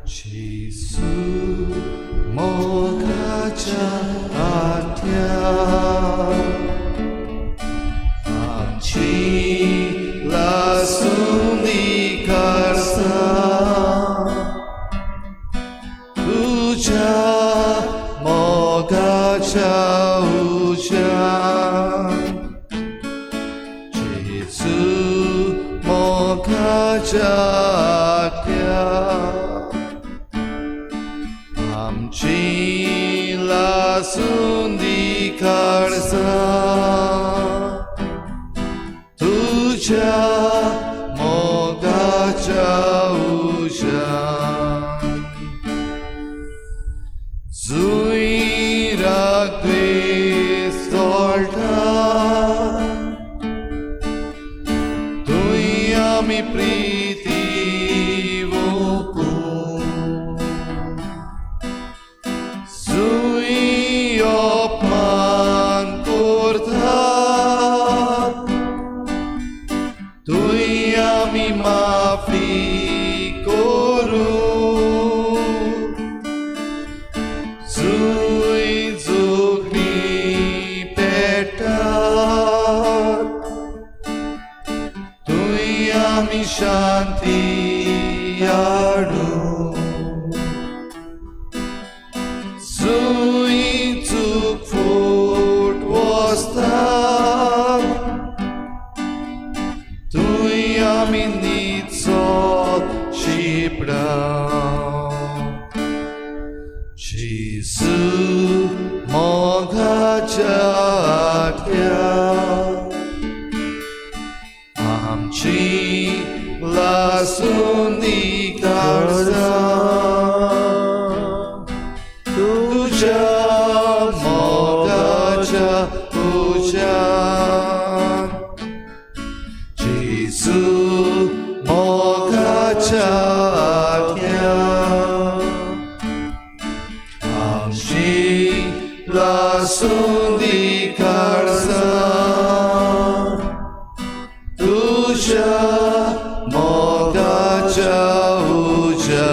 Gesù mogacha atya amchi lasuni karsa uja mogacha uja Gesù mogacha atya amchi lasuni karsa tuja mogacha uja zuiragve stolta tuyami priti voku Opman kurta Tui ami maafi koru Zui zugni petar Tui ami shanti adu Tuyami nitsot shibra Gesù mogacha atya amchi lasuni karsa tuja mogacha uja Gesù mogacha atya amchi lasuni karsa tuja mogacha uja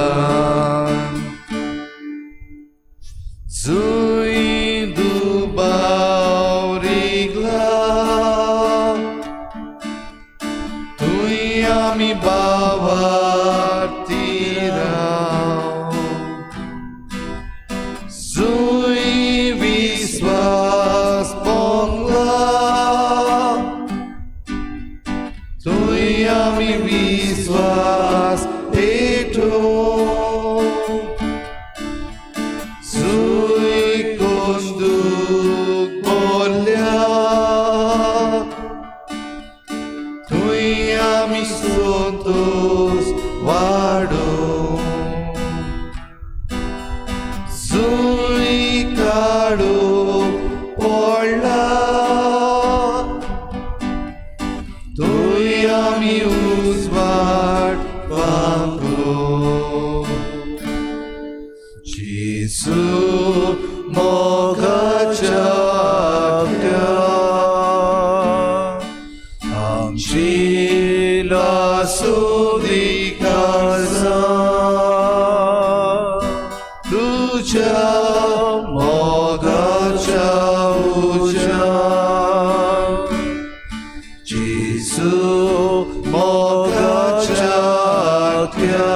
Zui dubaurigla Tuyami bavartira Zui viswas pongla Tuyami viswas eto Zui konduk bolya Tuyami suntos vado Zui kado polla Tuyami usvat vango Gesù mogacha atya amchi lasuni karsa tuja mogacha uja Gesù mogacha atya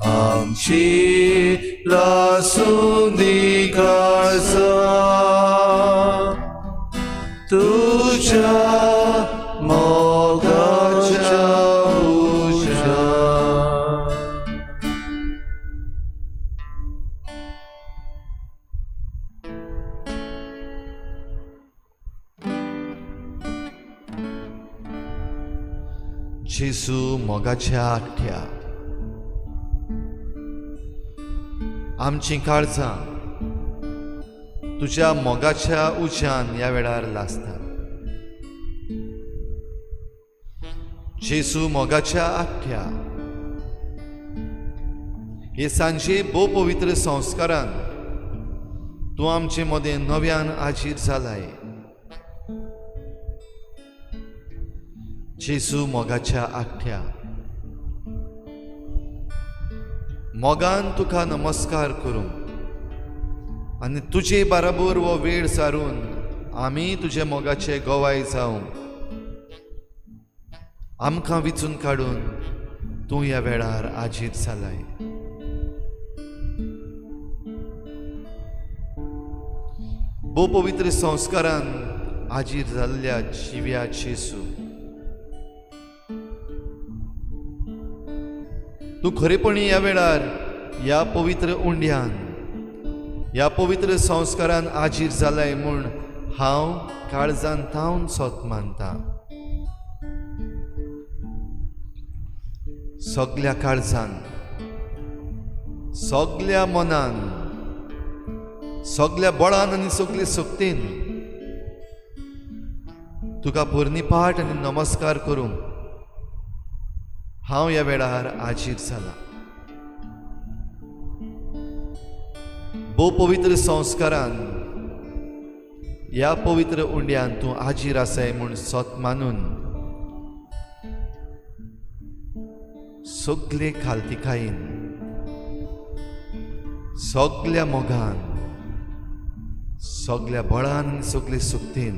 amchi lasuni karsa tuja mogacha uja Gesù mogacha atya आमची काळजां तुझ्या मोगाच्या उज्यान ह्या वेळार लासतात. जेसू मोगाच्या आख्या हे सांजे भोव पवित्र संस्कारान तूं आमचे मदें नव्यान हाजीर जालाय. जेजू मोगाच्या आखट्या, मोगान तुका नमस्कार करूं आनी तुजे बराबर वो वेळ सारून आमी तुजे मोगाचे गोवाय जावं. आमकां विचून काडून तूं ह्या वेळार हाजीर जालाय. भोव पवित्र संस्कारान हाजीर जाल्ल्या जिव्या जेजू, तूं खरेपणी ह्या वेळार ह्या पवित्र उंड्यान ह्या पवित्र संस्कारान हाजीर जालाय म्हूण हांव काळजान थावन सोत मानतां. सगल्या काळजान, सगल्या मनान, सगल्या बळान आनी सगले सक्तीन तुका पोरनिपाट आनी नमस्कार करूं हांव ह्या वेळार हाजीर जाला. भोव पवित्र संस्कारान ह्या पवित्र उंड्यान तूं हाजीर आसाय म्हूण सोत मानून सगले खालतिकायेन, सगल्या मोगान, सगल्या बळान आनी सगले सुक्तीन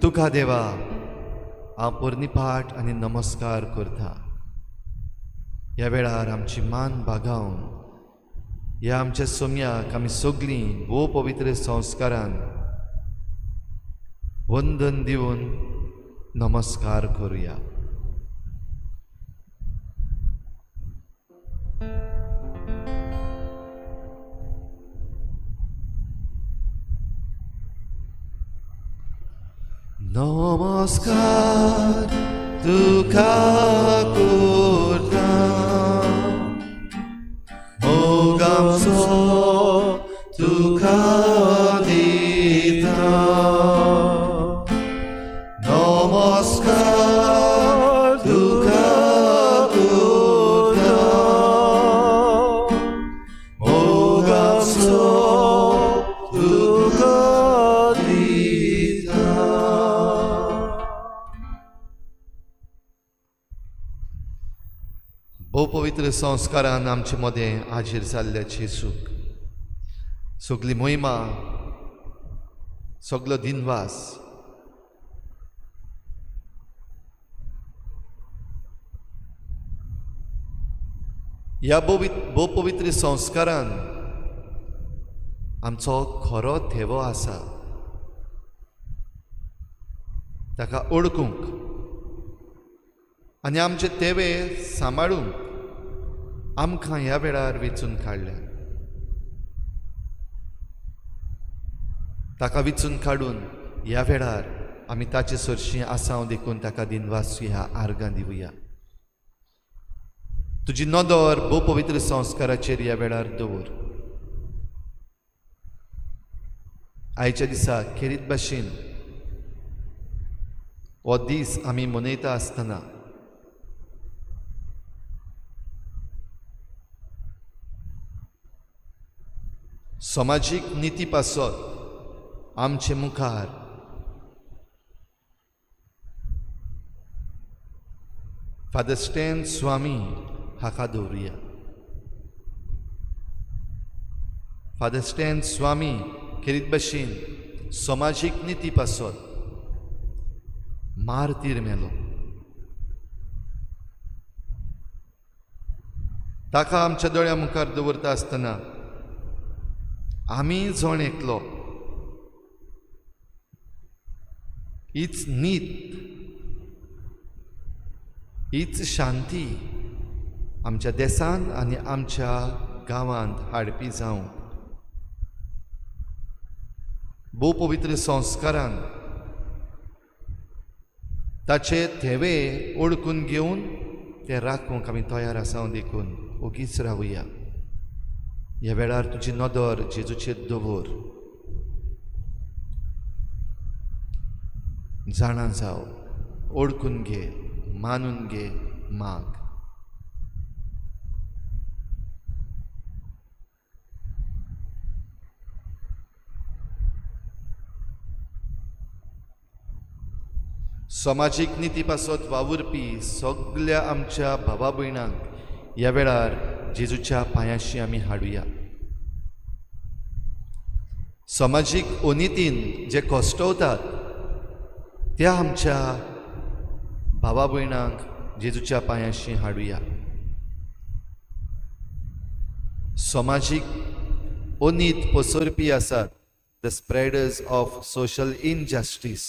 तुका देवा हांव पोरनिपाट आनी नमस्कार करता. ह्या वेळार आमची मान बागावन ह्या आमच्या सोम्याक आमी सगळीं भोव पवित्र संस्कारान वंदन दिवन नमस्कार करुया. नमस्कार तुका करता, मोग आमचो तुका दिता. नमस्कार तुका करता, मोग आमचो तुका दिता. भोव पवित्र संस्कारान आमचे मदें हाजीर जाल्ल्या जेजूक सगली मोहिमा, सगलो दिनवास ह्या भोव पवित्र संस्कारान आमचो खरो थेवो आसा. ताका ओळखूंक आनी आमचे तेवे सांबाळूंक आमकां ह्या वेळार वेचून काडल्या. ताका वेचून काडून ह्या वेळार आमी ताचे सरशीं आसांव देखून ताका दिनवास ह्या आर्गां दिवया. तुजी नदर भोव पवित्र संस्काराचेर ह्या वेळार दवर. आयच्या दिसा खेरीत भाशेन हो दीस आमी मनयता आसतना समाजीक निती पासत आमचे मुखार फादर स्टॅन स्वामी हाका दवरुया. फादर स्टॅन स्वामी खेरीत भाशेन समाजीक निती पासत मारतीर मेलो. ताका आमच्या दोळ्या मुखार दवरता आसतना आमी जण एकलो हीच नीत, हीच शांती आमच्या देशांत आनी आमच्या गांवांत हाडपी जावं. भोव पवित्र संस्कारान ताचे थेवे ओळखून घेवन ते राखूंक आमी तयार आसाव देखून ओगीच रावुया. ह्या वेळार तुजी नदर जेजूचेर दवर. जाणा जाव, ओळखून घे, मानून घे, माग. समाजीक निती पासत वावुरपी सगळ्या आमच्या भावा भयणांक ह्या वेळार जेजूच्या पांयाशी आमी हाडुया. समाजीक ओनितीन जे कश्टवतात त्या आमच्या भावा भयणांक जेजूच्या पांयाशी हाडुया. समाजीक ओनीत पसरपी आसात, the spreaders of social injustice,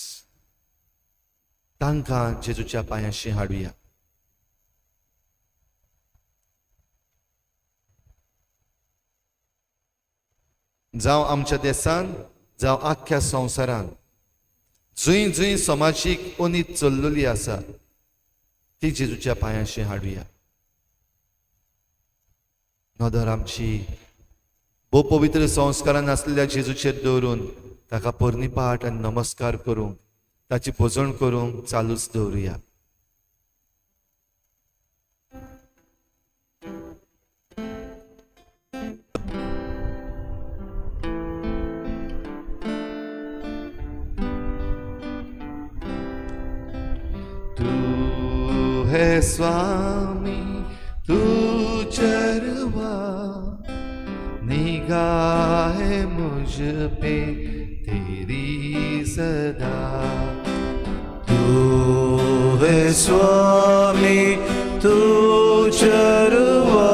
तांकां जेजूच्या पांयाशी हाडुया. जावं आमच्या देशांत जावं आख्ख्या संवसारांत जंय जंय समाजीक ओनीत चल्लेली आसा ती जेजूच्या पांयाशी हाडुया. नदर आमची भोव पवित्र संस्कारान आसलेल्या जेजूचेर दवरून ताका परनिपाट आनी नमस्कार करूंक, ताची भोजण करूंक चालूच दवरुया. तू है स्वामी, तू चरवा, निगाह है मुझ पे तेरी सदा. तू है स्वामी, तू चरवा,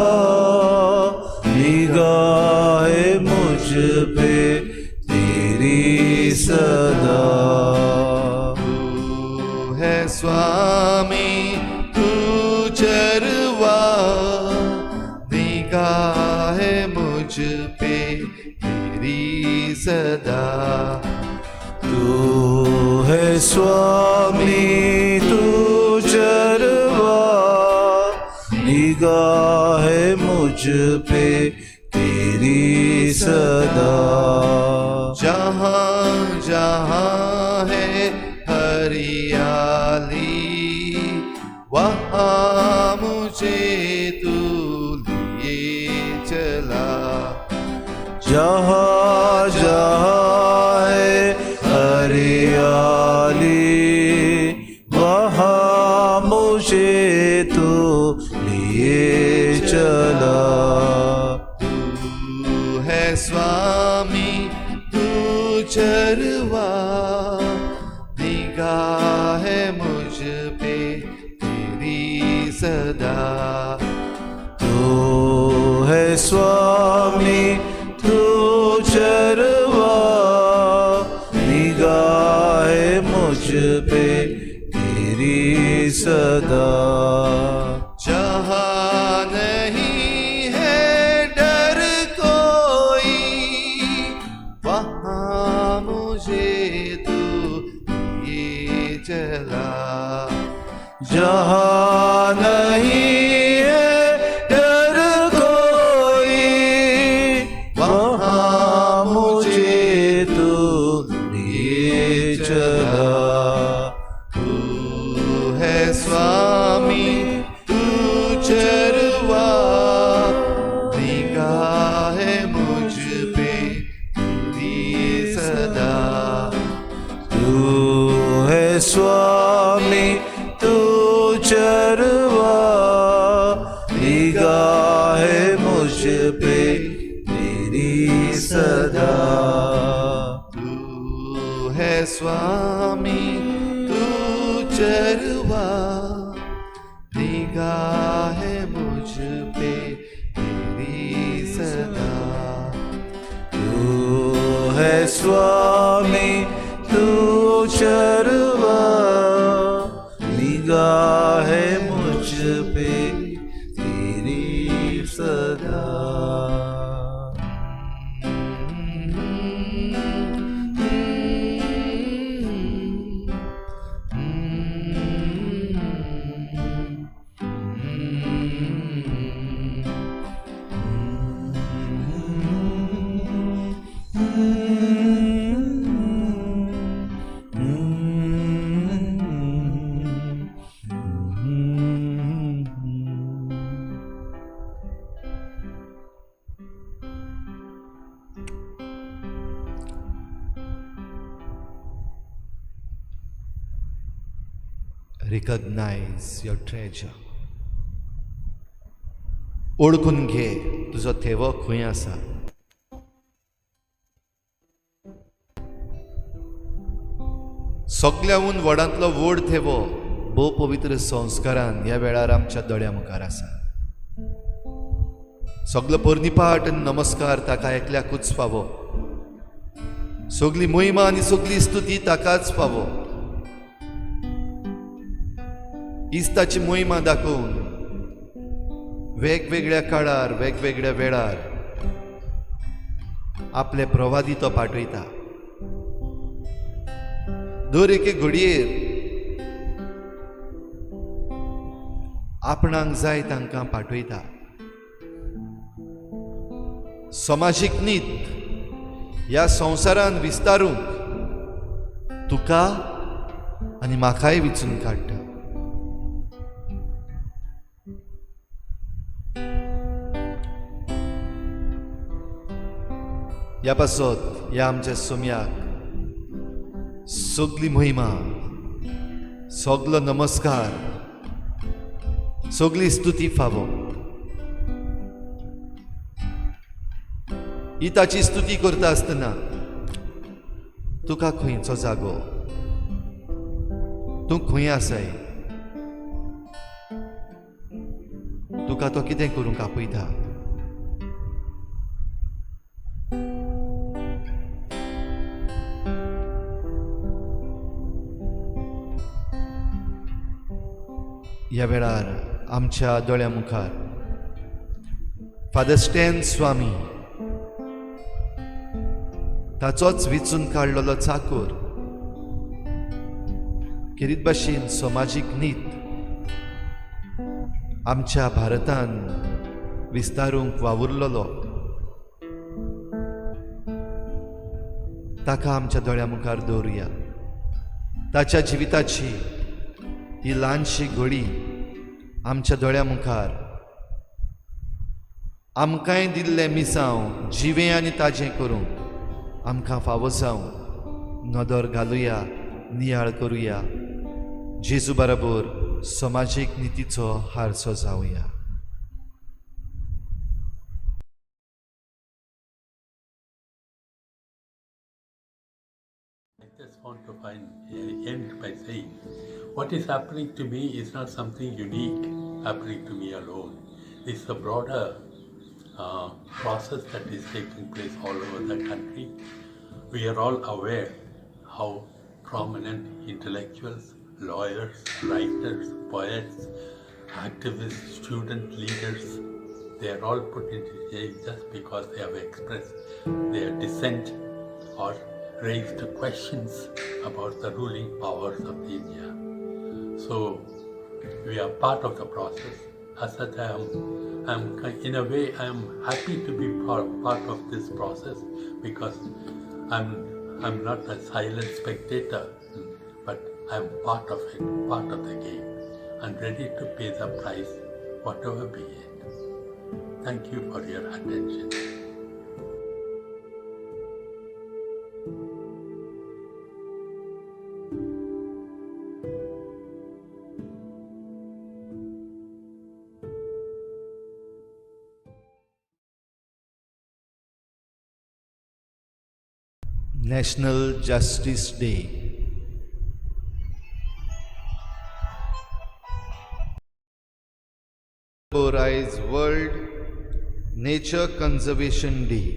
निगाह है मुझ पे तेरी सदा. तू है स्वामी, तू चरवा, निगाह है मुझ पे तेरी सदा. तू है स्वामी, तू चरवा, निगाह है मुझ पे तेरी सदा. जहाँ जहाँ है हरियाली, वहाँ मुझे तू लिए चला. जहाँ जहाँ है हरियाली, वहाँ मुझे तू लिए चला. तू है स्वामी, तू चरवा, निगाह है मुझ पे तेरी सदा. तू है स्वामी, तू चरवा, निगाह है मुझ पे तेरी सदा. जहाँ नहीं है डर कोई, वहाँ मुझे तू लिए चला. जहाँ नहीं है डर कोई, वहाँ मुझे तू लिए चला. तू है स्वामी, तू चरवा, निगाह है मुझ पे तेरी सदा. तू है स्वामी, तू चरवा, निगाह है मुझ पे तेरी सदा. तू है स्वामी, तू चरवा, निगाह है मुझ पे तेरी सदा. तू है स्वामी, तू चरवा, निगाह है मुझ पे तेरी सदा. Recognise your treasure. ओळखून घे तुजो थेवो खंय आसा. सगळ्याहून व्हडांतलो व्हड थेवो भोव पवित्र संस्कारान ह्या वेळार आमच्या दोळ्या मुखार आसा. सगळो परनिपाट आनी नमस्कार ताका एकल्याकूच फावो. सगळी मोहिमा आनी सगळी स्तुती ताकाच फावो. इस्ताची मोहिमा दाखोवन वेगवेगळ्या काळार वेगवेगळ्या वेळार आपले प्रवादी तो पाठयता. दर एके घडयेर आपणाक जाय तांकां पाठयता. समाजीक नीत ह्या संवसारान विस्तारूंक तुका आनी म्हाकाय विचून काडटा. ह्या पासत ह्या आमच्या सोम्याक सगळी महिमा, सगळो नमस्कार, सगळी स्तुती फावो. ही ताची स्तुती करता आसतना तुका खंयचो जागो, तूं खंय आसाय, तुका तो कितें करूंक आपयता. ह्या वेळार आमच्या दोळ्या मुखार फादर स्टॅन स्वामी, ताचोच विचून काडलेलो चाकर, किरीत भाशेन समाजीक नीत आमच्या भारतान विस्तारूंक वावुरलेलो, ताका आमच्या दोळ्या मुखार दवरुया. ताच्या जिविताची ही ल्हानशी घडी आमच्या दोळ्या मुखार आमकांय दिल्ले मिसांव जिवें आनी ताजें करूंक आमकां फावो जावं नदर घालुया, नियाळ करुया. जेजू बरोबर समाजीक नितीचो हारसो जावया. I just want to end by saying, what is happening to me is not something unique happening to me alone. It's a broader process that is taking place all over the country. We are all aware how prominent intellectuals, lawyers, writers, poets, activists, student leaders, they are all put into jail just because they have expressed their dissent or raised questions about the ruling powers of India. So we are part of the process. As such, in a way, I am happy to be part of this process because I'm not a silent spectator, but I'm part of it, part of the game, and ready to pay the price, whatever be it. Thank you for your attention. National Justice Day. Is World Nature Conservation Day.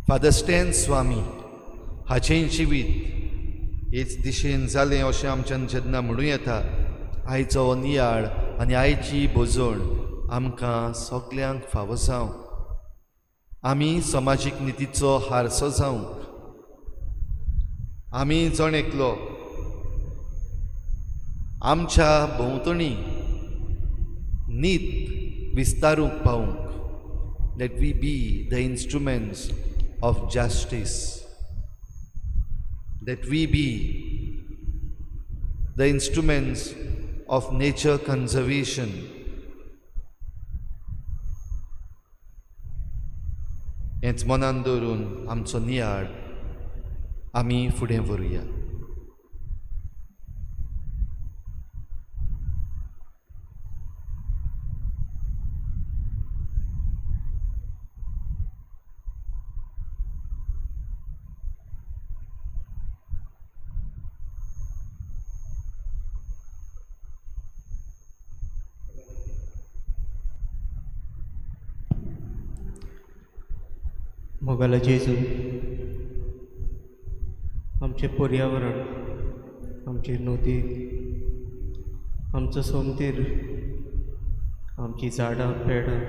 Father Stan Swamy हाचें जिवीत हेच दिशेन जालें अशें आमच्यान जेन्ना म्हणूं येता, आयचो हो नियाळ आनी आयची बोजोण आमकां सगल्यांक फावो जावंक, आमी समाजीक नितीचो हारसो जावंक, आमी जण एकलो आमच्या भोंवतणी नीत विस्तारूंक पावूंक. Let we be the instruments of justice. That we be the instruments of nature conservation. हेंच मनान दवरून आमचो नियाळ आमी फुडें व्हरुया. मोगाला जेजू, आमचे पर्यावरण, आमची नदी, आमचो सोमतीर, आमची झाडां पेडां,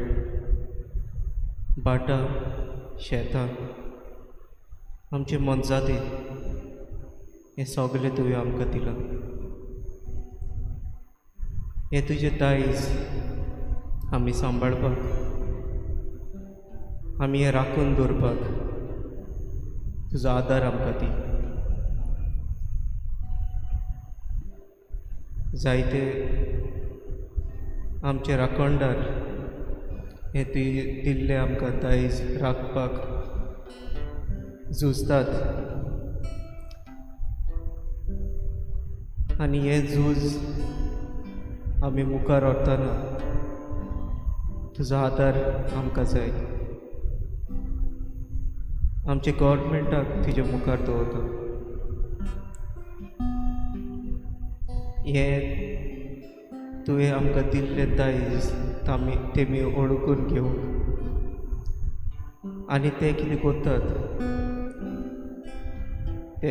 बाटां, शेतां, आमचे मनजाती, हें सगळें तुवें आमकां दिलां. हें तुजें दायज आमी सांबाळपाक, आमी हें राखून दवरपाक तुजो आदार आमकां दी. जायते आमचे राखणदार हे तुवें दिल्लें आमकां दायज राखपाक झुजतात, आनी हें झूज आमी मुखार व्हरतना तुजो आदार आमकां जाय. आमचे गव्हर्मेंटाक तुजे मुखार दवरता. हें तुवें आमकां दिल्लें दायज तेमी ओळखून घेवंक आनी ते कितें करतात ते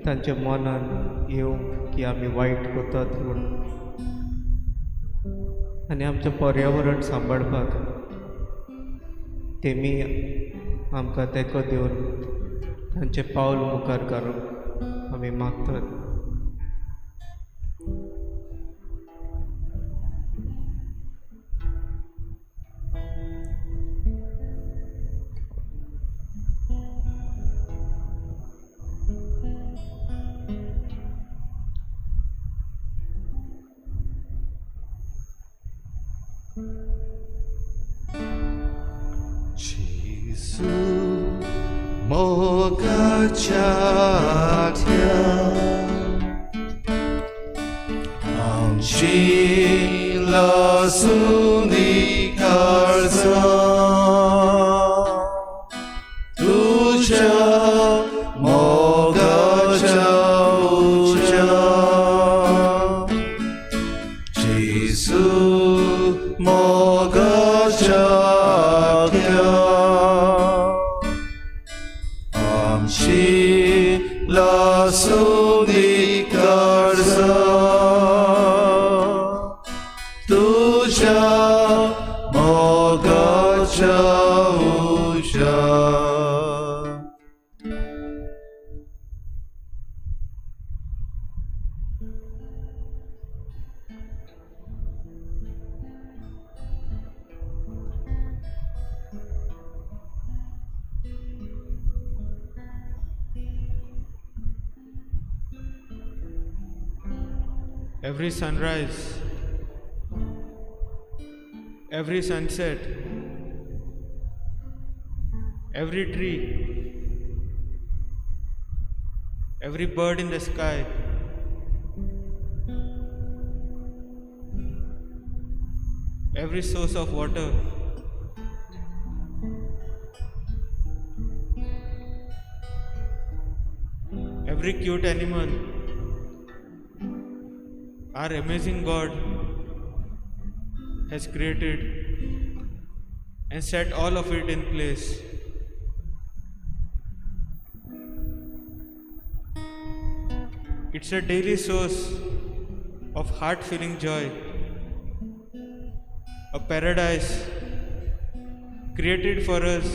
तांच्या मनान येवंक की आमी वायट करतात म्हूण, आनी आमचें पर्यावरण सांबाळपाक तेमी आमकां तेंको दिवन तांचें पावल मुखार काडूंक आमी मागतात. जेजू मोगाच्या आठ्या आमची लासूनी काळजां तुझ्या मोगाच्या उज्या जेजू मोगाच्या आठ्या आमची लासूनी काळजां तुझ्या मोगाच्या उज्या. Every sunrise, every sunset, every tree, every bird in the sky, every source of water, every cute animal, our amazing God has created and set all of it in place. It's a daily source of heart-filling joy, a paradise created for us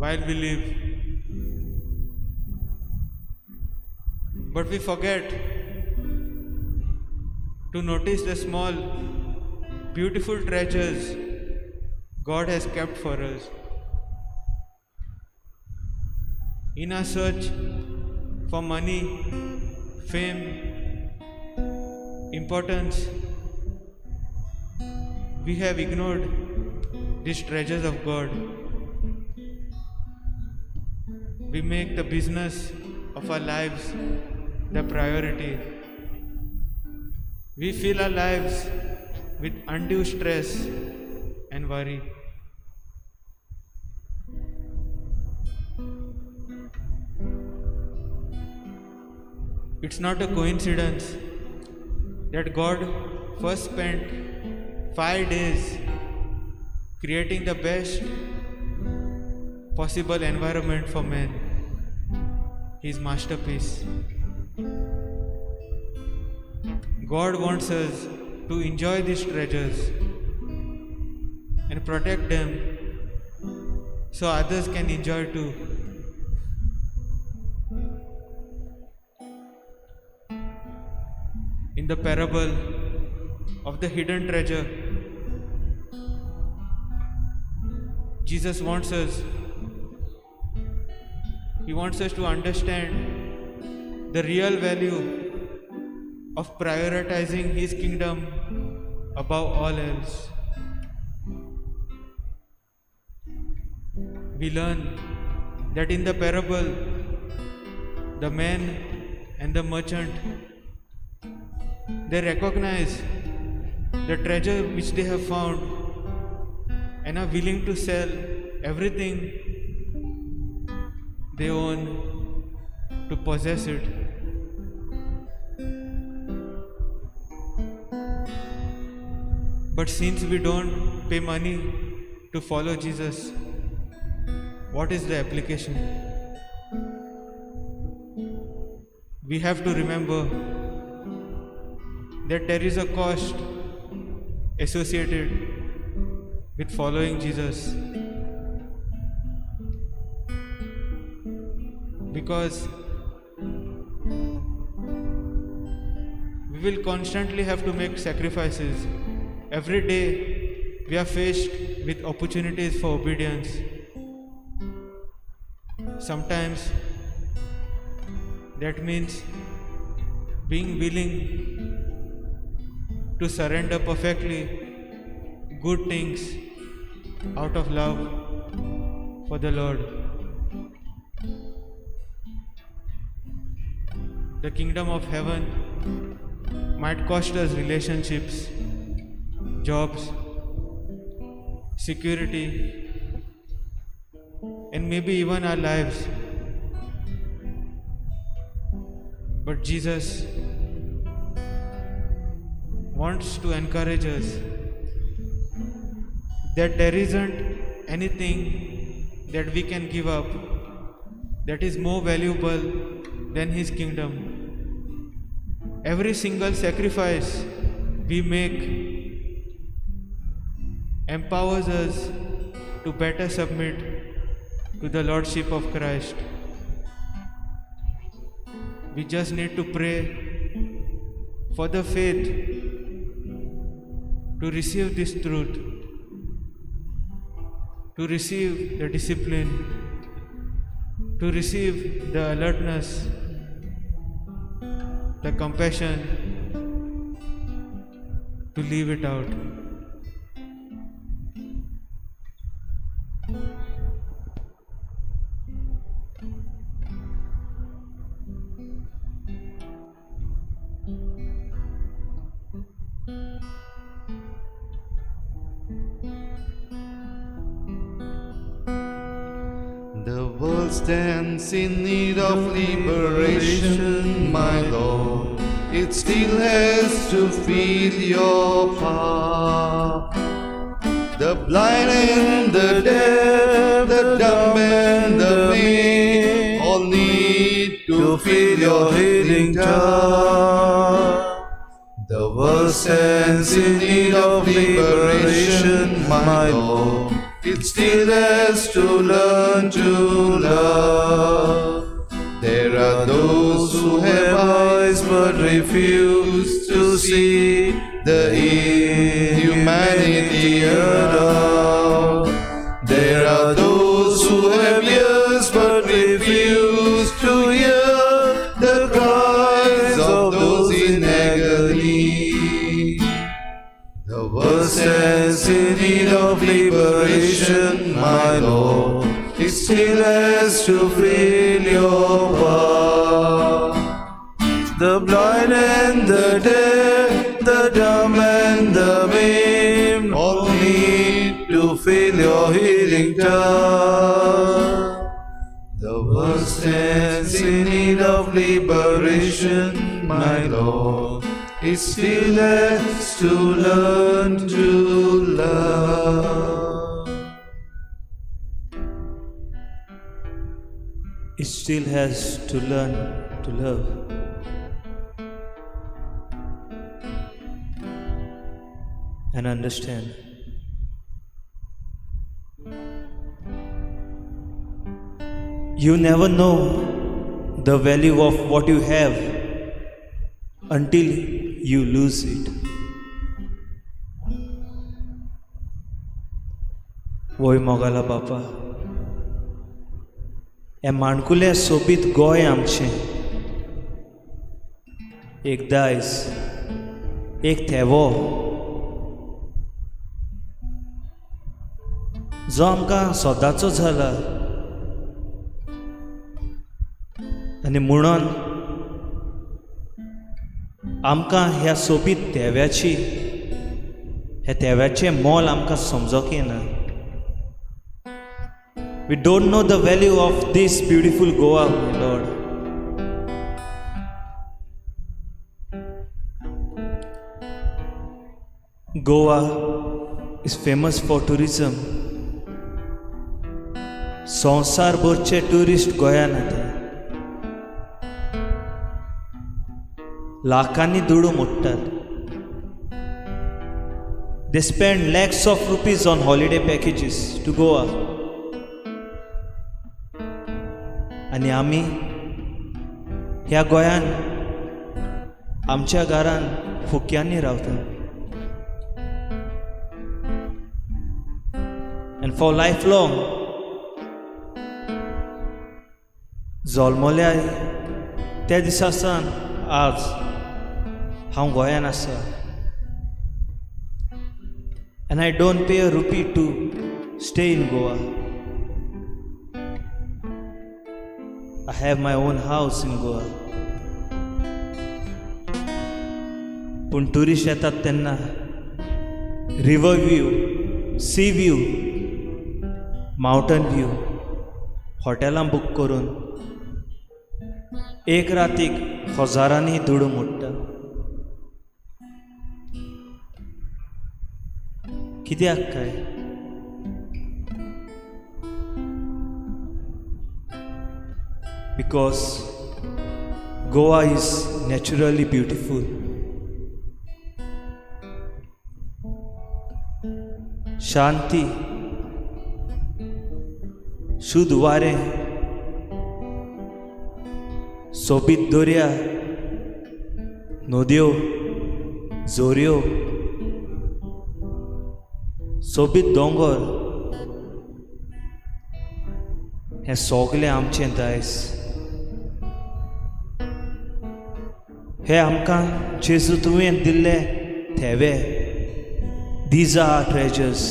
while we live. But we forget to notice the small, beautiful treasures God has kept for us. In our search for money, fame, importance, we have ignored these treasures of God. we make the business of our lives the priority. We fill our lives with undue stress and worry. It's not a coincidence that God first spent 5 days creating the best possible environment for man, his masterpiece. God wants us to enjoy these treasures and protect them so others can enjoy too. In the parable of the hidden treasure, Jesus wants us to understand the real value of prioritizing His kingdom above all else. We learn that in the parable, the man and the merchant, they recognize the treasure which they have found and are willing to sell everything they own to possess it. But since we don't pay money to follow Jesus, what is the application? We have to remember that there is a cost associated with following Jesus, because we will constantly have to make sacrifices. Every day we are faced with opportunities for obedience. Sometimes that means being willing to surrender perfectly good things out of love for the Lord. The kingdom of heaven might cost us relationships, jobs, security, and maybe even our lives. But Jesus wants to encourage us that there isn't anything that we can give up that is more valuable than His kingdom. Every single sacrifice we make empowers us to better submit to the Lordship of Christ. We just need to pray for the faith to receive this truth, to receive the discipline, to receive the alertness, the compassion, to leave it out. The world stands in need of liberation, my Lord. It still has to feel your power. The blind and the deaf, the dumb and the mute, all need to feel your healing touch. The world stands in need of liberation, my Lord. It still has to learn to love. There are those who have eyes but refuse to see the inhumanity around. There are those who have ears but refuse to hear the cries of those in agony. The world stands in need of liberation, my Lord. it still has to feel your power. The blind and the deaf, the dumb and the maimed, all need to feel your healing touch. The world stands in need of liberation, my Lord. It still has to learn to love. It still has to learn to love. And understand. You never know the value of what you have until you lose it. वोय मोगाला बापा, हे माणकुले सोबीत गोंय आमचें एक दायज, एक थेवो जो आमकां सोदाचो जाला आनी म्हणून आमकां ह्या सोबीत हे थेव्याचें मोल आमकां समजोंक येना. We don't know the value of this beautiful Goa, my Lord. Goa is famous for tourism. संवसारभरचे टुरिस्ट गोंयांत येतात. लाखांनी दुडू मोडटात. They spend lakhs of rupees on holiday packages to Goa. आनी आमी ह्या गोंयांत आमच्या घरान फुक्यांनी रावता. And for lifelong जल्मल्या त्या दिसा सावन आज हांव गोंयांत आसा. And I don't pay a rupee to stay in Goa. I have my own house in Goa. पूण टुरिस्ट येतात तेन्ना रिवर व्यू, सी व्यू, माउंटन व्यू हॉटेलां बूक करून एक रातीक हजारांनी दुडू मोडटा. कित्याक काय? Because Goa is naturally beautiful. शांती, शुद्ध वारें, सोबीत दर्या, नद्यो, झोऱ्यो, सोबीत दोंगर, हें सगळें आमचें दायज. हे आमकां जेजू तुवें दिल्ले थेवे. These are our treasures.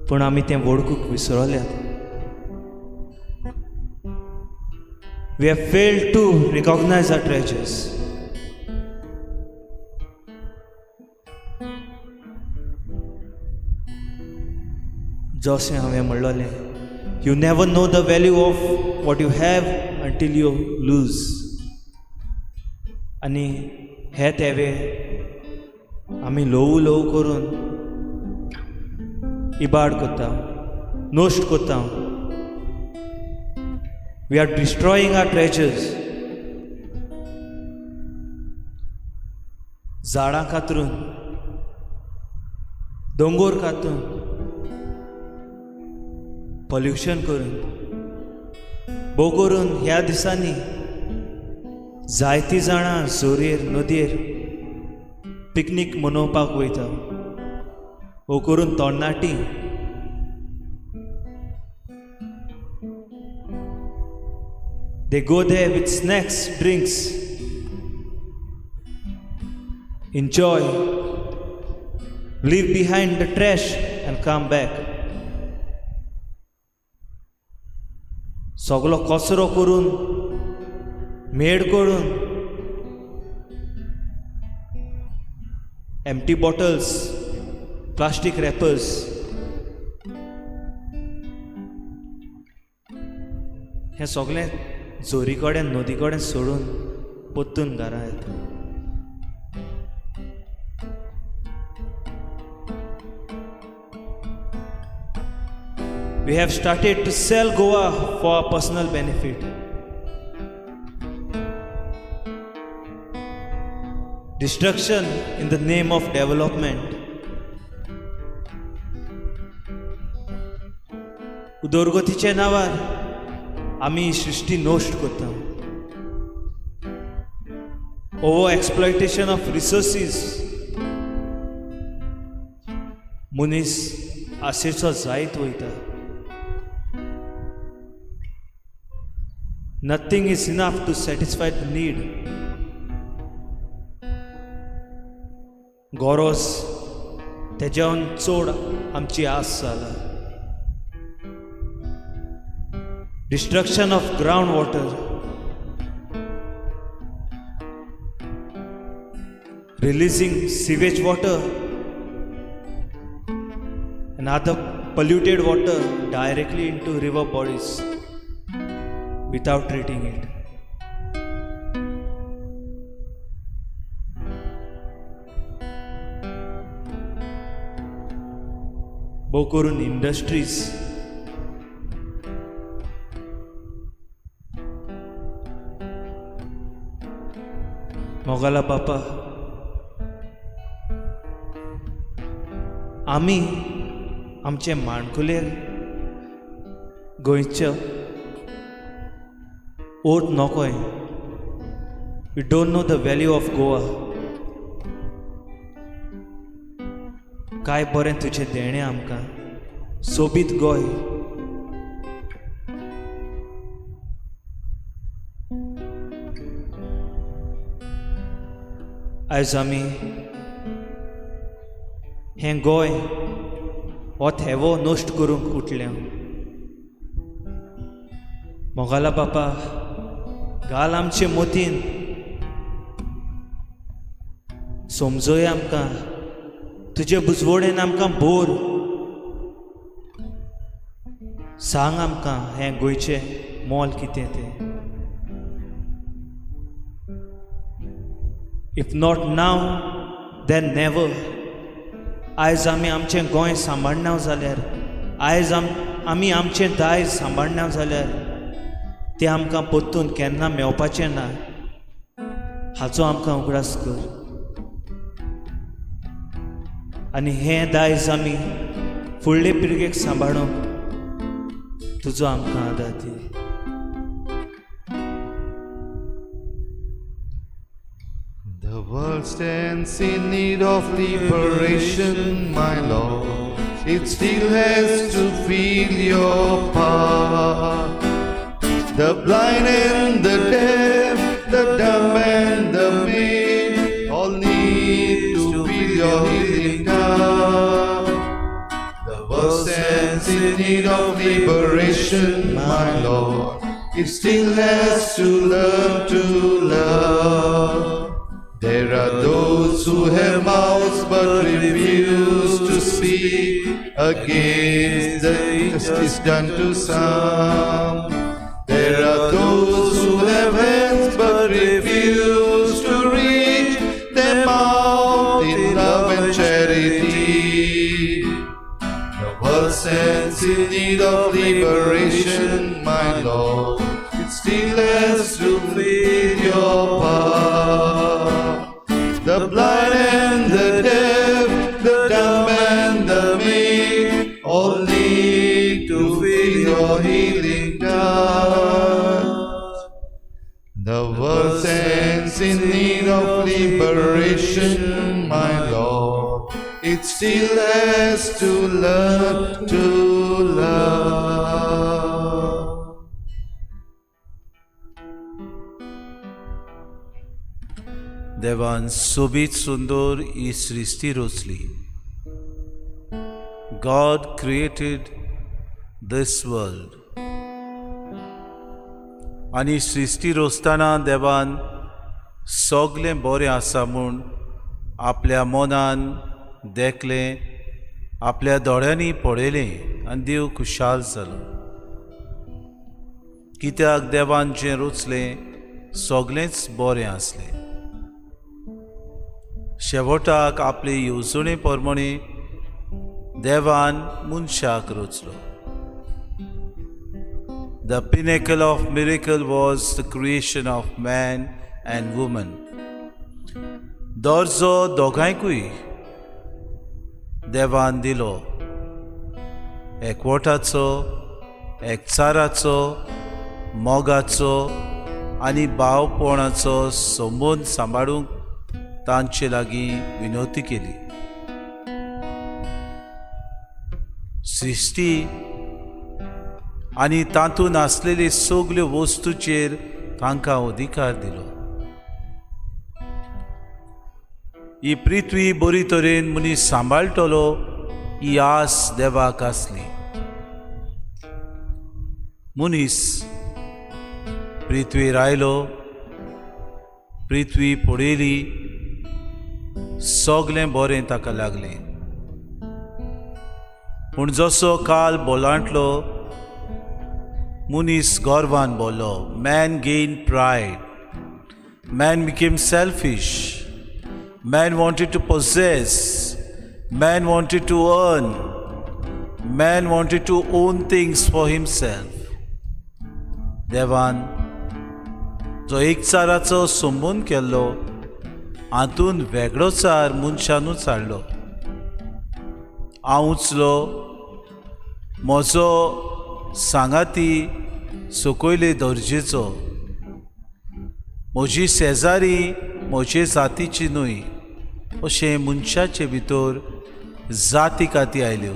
पूण आमी तें वळखूंक विसरल्यात. We have failed to recognize our treasures. जशें हांवें म्हणलोलें, you never know the value of what you have until you lose. आनी हे तेवे आमी ल्हव ल्हव करून इबाड कोता, नश्ट कोता. We are destroying our treasures. झाडां कातरून, दोंगर कातून, पॉल्युशन करून, भोव करून ह्या दिसांनी जायतीं जाणां झोरेर नदयेर पिकनीक मनोवपाक वयता. भोव करून तरणाटी they go there with snacks, drinks, enjoy, leave behind the trash and come back. सगळो कचरो करून मेड करून एम्प्टी बॉटल्स प्लास्टीक रॅपर्स हें सगळें जोरी कडेन नदी कडेन सोडून पोत्तून घरा येता. We have started to sell Goa for our personal benefit. Destruction in the name of development. उदरगतीचे नावार आमी सृष्टी नश्ट करता. Over exploitation of resources. मनीस आशेचो जायत वयता. Nothing is enough to satisfy the need. गरज तेज्यावन चड आमची आस जाला. Destruction of groundwater. Releasing sewage water and other polluted water directly into river bodies without treating it. भोव करून इंडस्ट्रीज मोगाला बापा आमी आमचे माणकुले गोंयच्यो ओट नकोय. We don't know the value of Goa. काय बरें तुजें देणें आमकां. सोबीत गोंय. आयज आमी हें गोंय हो थेवो नश्ट करूंक उठल्या. मोगाला बापा घाल आमचे मोतीन. समजय आमकां तुजे बुजवोडेन आमकां बोर. सांग आमकां हें गोंयचें मोल कितें तें. If not now then never. आयज आमी आमचें गोंय सांबाळना जाल्यार आयज आमी आमचें दायज सांबाळना जाल्यार तें आमकां परतून केन्ना मेवपाचें ना हाचो आमकां उगडास कर. आनी हें दायज आमी फुडले पिळगेक सांबाळूंक तुजो आमकां आदार दी. The world stands in need of liberation, my Lord. It still has to feel your power. The blind and the deaf, the dumb and the mute, all need to feel your healing power. The world stands in need of liberation, my Lord. It still has to learn to love. There are those who have mouths but refuse to speak against the injustice done to some. There are those who have hands but refuse to reach them out in love and charity. The world stands in need of liberation, my Lord. It still has to feel your power. The blind and the deaf, the dumb and the mute, all need to feel your healing touch. The world stands in need of liberation, my Lord. It still has to learn to love. देवान सोबीत सुंदर ही सृष्टी रचली. God created this world आनी सृश्टी रोसतना देवान सगळें बरें आसा म्हूण आपल्या मनान देखलें, आपल्या दोळ्यांनी पळयलें आनी देव खुशाल जालो. कित्याक देवान जें रचलें सगळेंच बरें आसलें. शेवटाक आपले येवजणे प्रमाणे देवान मनशाक रचलो. The pinnacle of miracle was the creation of man and woman. दर्जो दोगांयकूय देवान दिलो, एकवटाचो, एकचाराचो, मोगाचो आनी भावपणाचो संबंद सांबाळूंक तांचे लागीं विनवती केली. सृश्टी आनी तातूंत आसलेली सगल्यो वस्तूचेर तांकां अधिकार दिलो. ही पृथ्वी बरी तरेन मनीस सांबाळटलो ही आस देवाक आसली. मनीस पृथ्वीर आयलो, पृथ्वी पळयली, सगळें बरें ताका लागलें. पूण जसो काल बोलांटलो, मनीस गर्वान बोल्लो. Man gained pride. Man became selfish. Man wanted to possess. Man wanted to earn. Man wanted to own things for himself. देवान जो एकचाराचो संबंद केल्लो, हातून वेगळोचार मनशानूच हाडलो. हांव उचलो, म्हजो सांगाती सकयले दर्जेचो, म्हजी शेजारी म्हजे जातीची न्हय, अशें मनशाचे भितर जाती काती आयल्यो.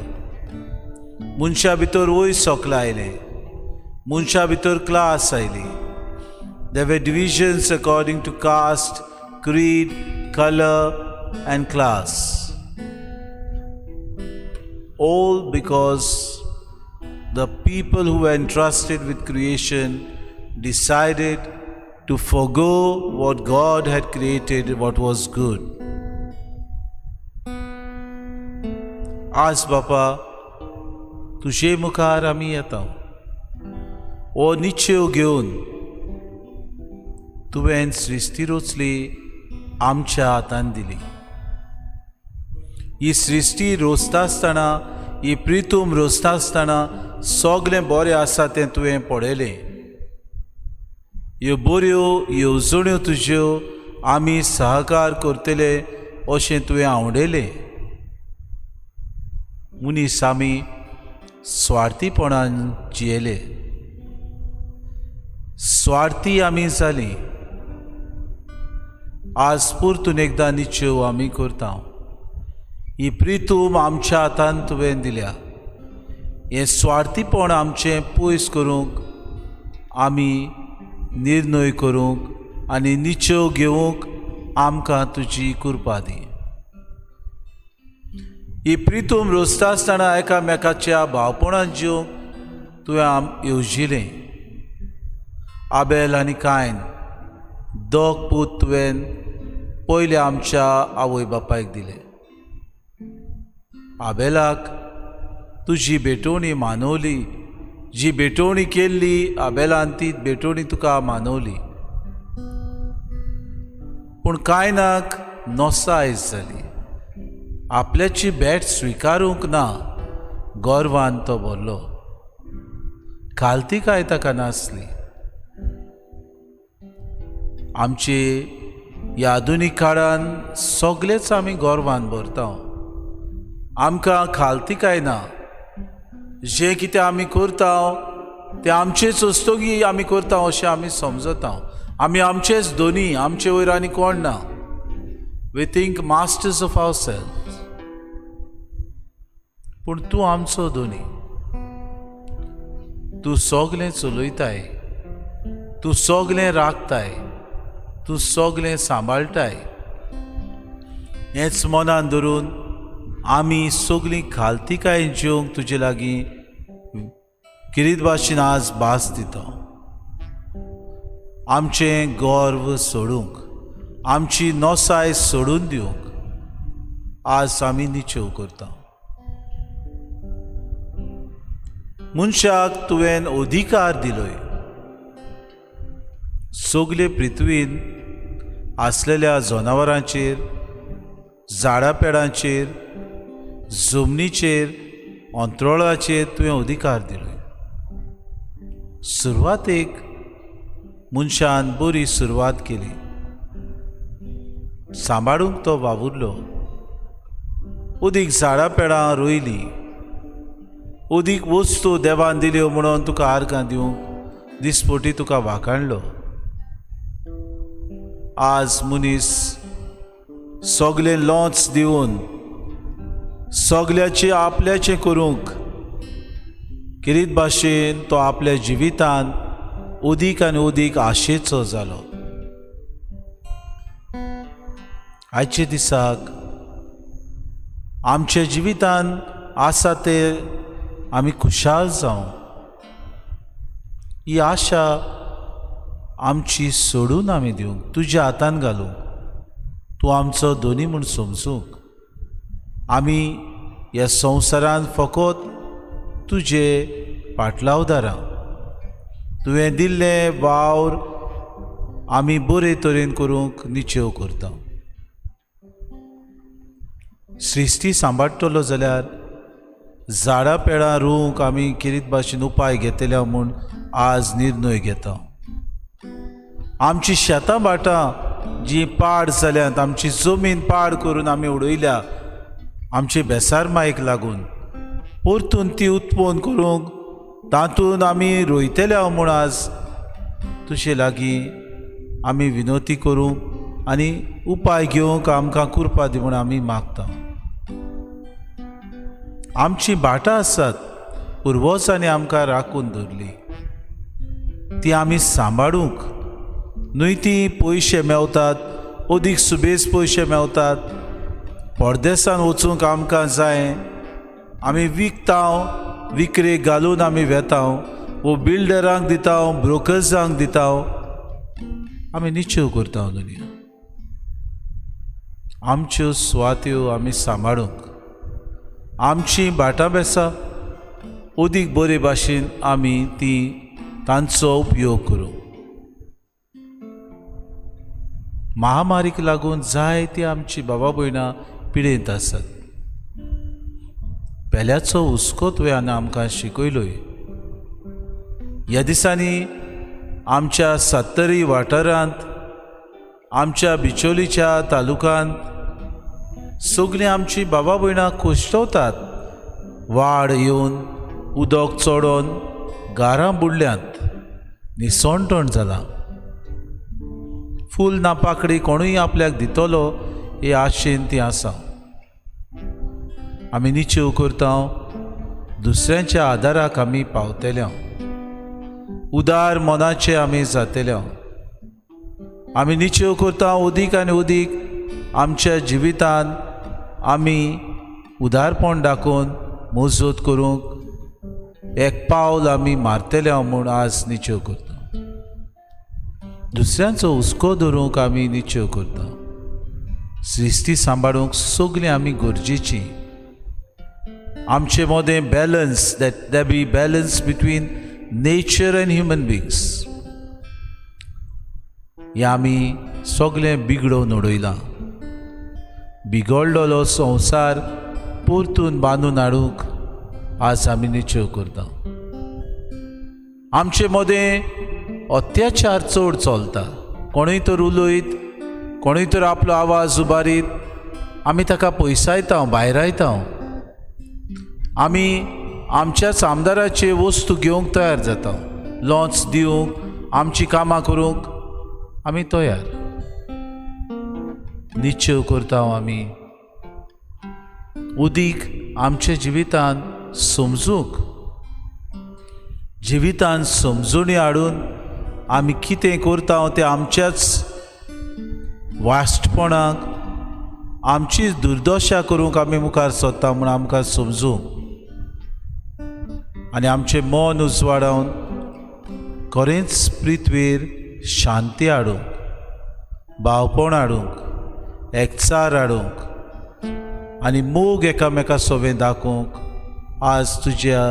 मनशा भितर वयर सकलां आयलें, मनशा भितर class oily. There were divisions according to caste, creed, color and class. All because the people who were entrusted with creation decided to forgo what God had created, what was good. आज बापा तुझे मुखार आमी येता. ओ निश्चय घेवन तुवें सृश्टी रचली, आमच्या हातान दिली. ही सृश्टी रोचता आसतना, ही प्रितूम रोचता आसतना सगळें बरें आसा तें तुवें पळयलें. ह्यो बऱ्यो येवजण्यो तुज्यो आमी सहकार करतले अशें तुवें आवडयलें. मनीस आमी स्वार्थीपणान जियेले, स्वार्थी आमी जालीं. आज परतून एकदां निश्चय आमी करता. ही प्रितूम आमच्या हातान तुवें दिल्या. हें स्वार्थीपण आमचें पयस करूंक, आमी निर्णय करूंक आनी निश्चय घेवंक आमकां तुजी कृपा दी. ही प्रितूम रोचता आसतना एकामेकाच्या भावपणान जिवंक तुवें येवजिलें. आबेल आनी कायन दोग पूत तुवें पयले आमच्या आवय बापायक दिले. आबेलाक तुजी भेटोवणी मानवली. जी भेटोवणी केल्ली आबेलान ती भेटोवणी तुका मानवली. पूण कायनाक नोसायज जाली. आपल्याची भेट स्विकारूंक ना, गर्वान तो बोल्लो. खालती काय ताका नासली. आमचे ह्या आधुनीक काळान सगळेच आमी गर्वान भरता. आमकां खालती काय ना. जें कितें आमी करता तें आमचेच वस्तुगी आमी करता अशें आमी समजता. आमी आमचेच धोनी, आमचे वयर आनी कोण ना. We think masters of our self. पूण तूं आमचो धोनी. तूं सगळें चलयताय, तूं सगळें राखताय, तूं सगळें सांबाळटाय. हेंच मनान धरून आमी सगळीं खालतीकाय जेवंक तुजे लागीं किरीत भाशेन आज भास दिता. आमचें गर्व सोडूंक, आमची नोसाय सोडून दिवंक आज आमी निचेव करता. मनशाक तुवें अधिकार दिलोय. सगळे पृथ्वीन आसलेल्या जनावरांचेर, झाडां पेडांचेर, जमनीचेर, अंतरोळाचेर तुवें अधिकार दिलोय. सुरवातेक मनशान बरी सुरवात केली. सांबाळूंक तो वावुरलो. अदीक झाडां पेडां रोयलीं. अदीक वस्तू देवान दिल्यो म्हणून तुका आर्गां दिवंक दिसपोटी तुका वाखाणलो. आज मनीस सगळें लॉच दिवन सगल्याचें आपल्याचें करूंक किरीत भाशेन तो आपल्या जिवितान अदीक आनी अदीक आशेचो जालो. आयचे दिसाक आमच्या जिवितान आसा ते आमी खुशाल जावं. ही आशा आमची सोडून आमी दिवंक, तुज्या हातान घालूंक, तूं आमचो दोनी म्हूण समजूंक. आमी ह्या संवसारान फकत तुजे पाटलावदारां. तुवें दिल्लें वावर आमी बरे तरेन करूंक निचेव करता. सृश्टी सांबाळटलो जाल्यार झाडां पेडां रोवंक आमी किरीत भाशेन उपाय घेतल्या म्हूण आज निर्णय घेता. आमची शेतां भाटां जी पाड जाल्यांत, आमची जमीन पाड करून आमी उडयल्या आमचे बेसार मायेक लागून, परतून ती उत्पन्न करूंक तातूंत आमी रोयतल्या म्हूण आज तुजे लागीं आमी विनोती करूंक आनी उपाय घेवंक आमकां कृपा दी म्हूण आमी मागता. आमची भाटां आसात, पुर्वजांनी आमकां राखून दवरली. ती आमी सांबाळूंक, न्हय ती पयशे मेवतात, अदीक सुबेज पयशे मेवतात, परदेसान वचूंक आमकां जाय, आमी विकतांव, विक्रेक घालून आमी वेतांव, वो बिल्डरांक दितांव, ब्रोकर्सांक दितांव, आमी निचेव करता. दुनिया आमच्यो सुवात्यो आमी सांबाळूंक, आमची भाटां बेसां अदीक बरे भाशेन आमी ती तांचो उपयोग करूं. महामारीक लागून जायती आमची बाबा भयणां पिडेंत आसात. पेल्याचो हुस्को तुवें आमकां शिकयलोय. ह्या दिसांनी आमच्या 70 वाठारांत, आमच्या बिचोलीच्या तालुकांत सगळीं आमची बाबा भयणां कुश्टवतात. वाड येवन उदक चोडोन घरां बुडल्यांत, निसणटण जालां. फूल ना पाकडी कोणूय आपल्याक दितलो हे आशेन ती आसा. आमी निचेव करता दुसऱ्यांच्या आदाराक आमी पावतल्या, उदार मनाचे आमी जातल्या. आमी निचेव करता अदीक आनी अदीक आमच्या जिवितान आमी उदारपण दाखोवन मजत करूंक एक पावल आमी मारतल्या म्हूण आज निचेव करता. दुसऱ्यांचो हुस्को धरूंक आमी निचेव करता. सृश्टी सांबाळूंक सगळीं आमी गरजेची. आमचे मदें balance, that there be balance between nature and human beings, हें आमी सगळें बिगडोवन उडयलां. बिगडलेलो संवसार परतून बांदून हाडूंक आज आमी निचेव करता. आमचे मदें अत्याचार चड चलता. कोणूय तर उलयत, कोणूय तर आपलो आवाज उबारीत, आमी ताका पयसायता, भायरायता. आमी आमच्याच आमदाराचे वस्तू घेवंक तयार जाता, लॉन्च दिवंक, आमची कामां करूंक आमी तयार. निश्चय करता आमी उदीक आमच्या जिवितान समजूंक, जिवितान समजुणी हाडून आमी कितें करता तें आमच्याच वाश्टपणाक, आमचीच दुर्दशा करूंक आमी मुखार सोदता म्हूण आमकां समजूंक आनी आमचें मन उजवाडावन खरेंच पृथ्वीर शांती हाडूंक, भावपण हाडूंक, एकचार हाडूंक आनी मोग एकामेका सोबे दाखोवंक आज तुज्या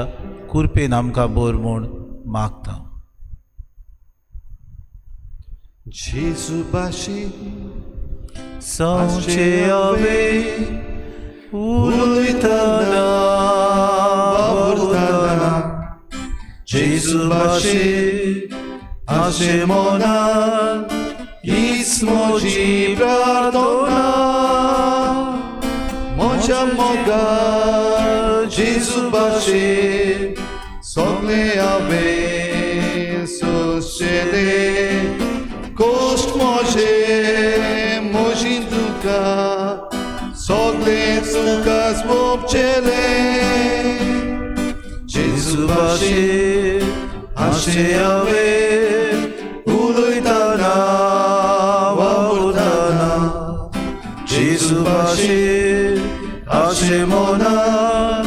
कृपेन आमकां बोर म्हूण मागता. जेजू भाशी सांचे हांवे उलयतना वावुरतना जेजू भाशेन आशे मनान हीच म्हजी प्रार्थना. म्हज्या मोगार जेजू भाशेन सगळें हांवें सोंसचेलें. कोश्ट म्हजी तुका सगळें तुकाच भोगचेलें. जेजू भाशेन आशे हांवें उलयतना वावुरतना जेजू भाशेन आशे मनान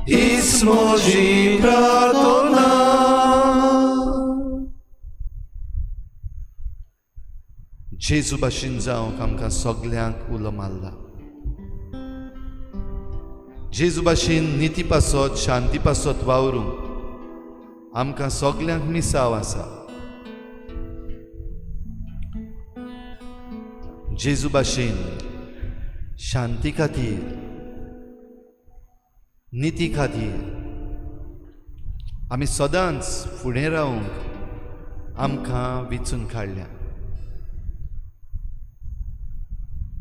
हीच म्हजी प्रार्थना. जेजू भाशेन जावंक आमकां सगल्यांक उलो मारला. जेजू भाशेन निती पासत शांती पासत वावरूंक आमकां सगल्यांक मिसाव आसा. जेजू भाशेन शांती खातीर निती खातीर आमी सदांच फुडें रावंक आमकां विचून काडल्या.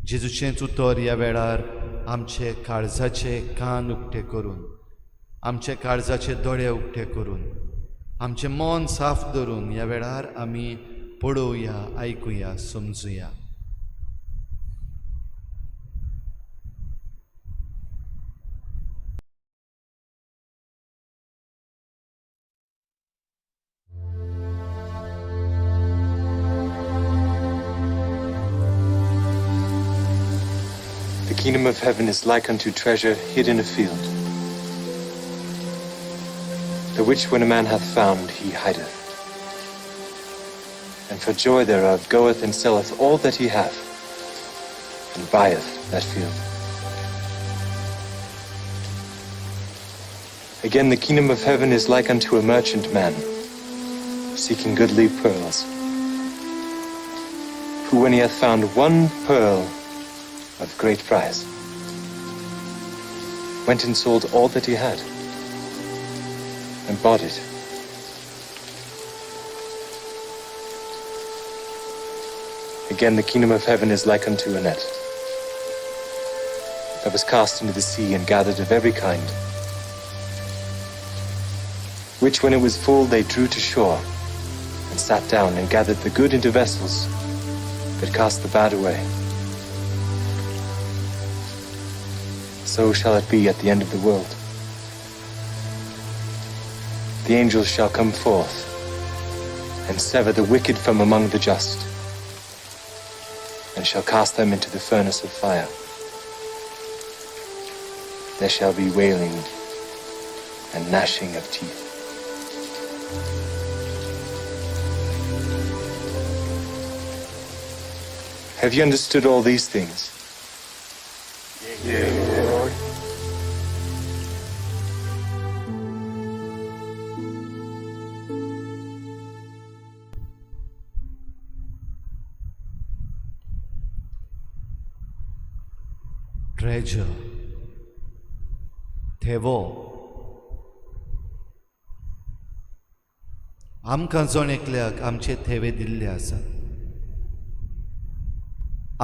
जेजूचेंच उतर ह्या वेळार आमचे काळजाचे कान उक्ते करून, आमचे काळजाचे दोळे उक्ते करून, आमचें मन साफ धरून ह्या वेळार आमी पळोवया, आयकुया, समजुया. The kingdom of heaven is like unto treasure hid in a field, the which when a man hath found, he hideth, and for joy thereof goeth and selleth all that he hath, and buyeth that field. Again, the kingdom of heaven is like unto a merchant man, seeking goodly pearls, who when he hath found one pearl of great price, went and sold all that he had, and bought it. Again, the kingdom of heaven is like unto a net that was cast into the sea and gathered of every kind, which when it was full they drew to shore, and sat down and gathered the good into vessels, but cast the bad away. So shall it be at the end of the world. The angels shall come forth and sever the wicked from among the just, and shall cast them into the furnace of fire. There shall be wailing and gnashing of teeth. Have you understood all these things? Treasure, थेवो, आमकां जण एकल्याक आमचे थेवे दिल्ले आसा.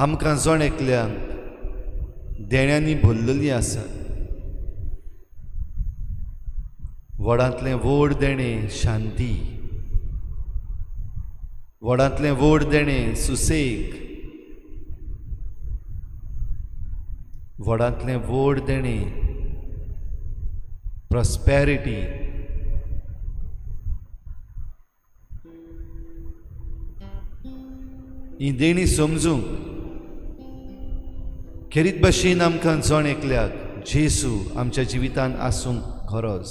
आमकां जण एकल्यांक देण्यांनी भरलेली आसा. व्हडांतलें व्हड देणें शांती, व्हडांतलें व्हड देणें सुसेग, व्हडांतलें व्हड देणें प्रॉस्पेरिटी. ही देणी समजूंक खेरीत भाशेन आमकां जण एकल्याक जेजू आमच्या जिवितांत आसूंक गरज.